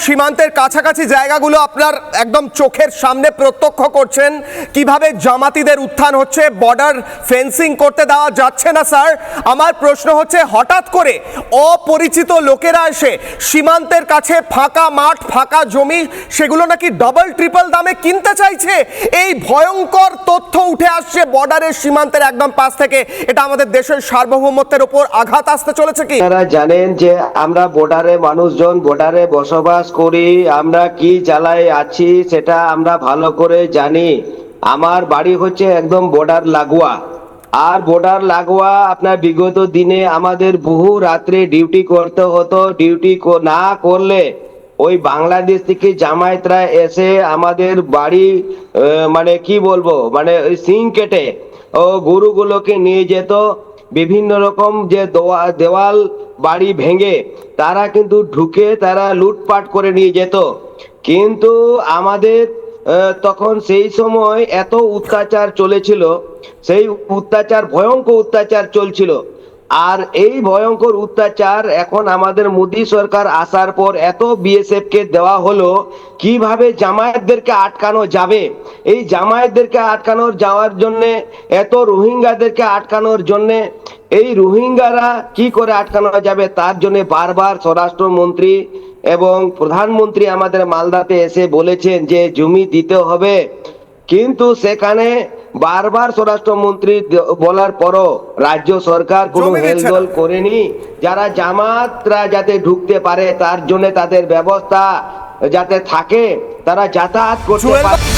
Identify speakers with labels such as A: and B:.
A: সীমান্তের কাছাকাছি জায়গাগুলো আপনার একদম চোখের সামনে প্রত্যক্ষ করছেন কিভাবে জামাতিদের উত্থান হচ্ছে, বর্ডার ফেন্সিং করতে দেওয়া যাচ্ছে না। স্যার, আমার প্রশ্ন হচ্ছে, হঠাৎ করে অপরিচিত লোকেরা এসে সীমান্তের কাছে ফাঁকা মাঠ, ফাঁকা জমি, সেগুলো নাকি ডাবল ট্রিপল দামে কিনতে চাইছে। এই ভয়ঙ্কর তথ্য উঠে আসছে বর্ডারের সীমান্তের একদম পাশ থেকে। এটা আমাদের দেশের সার্বভৌমত্বের উপর আঘাত আসতে চলেছে কি?
B: আপনারা জানেন যে আমরা বর্ডারে মানুষজন বর্ডারে বসবাস করি, আমরা কি জ্বালায় আছি সেটা আমরা ভালো করে জানি। আমার বাড়ি হচ্ছে একদম বর্ডার লাগোয়া, আর বর্ডার লাগোয়া আপনার বিগত দিনে আমাদের বহু রাত্রে ডিউটি করতে হতো। ডিউটি না করলে ওই বাংলাদেশ থেকে জামায়াতরা এসে আমাদের বাড়ি মানে কি বলবো, মানে ওই সিং কেটে ও গরুগুলোকে নিয়ে যেত। বিভিন্ন রকম যে দেওয়াল বাড়ি ভেঙে তারা কিন্তু ঢুকে তারা লুটপাট করে নিয়ে যেত। কিন্তু আমাদের তখন সেই সময় এত অত্যাচার চলেছিল, সেই অত্যাচার ভয়ঙ্কর অত্যাচার চলছিল। আর এই ভয়ঙ্কর অত্যাচার এখন আমাদের মোদী সরকার আসার পর এত বিএসএফ কে দেওয়া হলো, কিভাবে জামায়াতদেরকে আটকানো যাবে। এই জামায়াতদেরকে আটকানোর যাওয়ার জন্য, এত রোহিঙ্গাদেরকে আটকানোর জন্য, এই রোহিঙ্গারা কি করে আটকানো যাবে তার জন্য বারবার স্বরাষ্ট্রমন্ত্রী এবং প্রধানমন্ত্রী আমাদের মালদাতে এসে বলেছেন যে জমি দিতে হবে। কিন্তু সেখানে বারবার স্বরাষ্ট্রমন্ত্রী বলার পরও রাজ্য সরকার কোনো হেলদোল করেনি। যারা জামাতরা যাতে ঢুকতে পারে তার জন্য তাদের ব্যবস্থা যাতে থাকে, তারা যাতায়াত করতে পারে।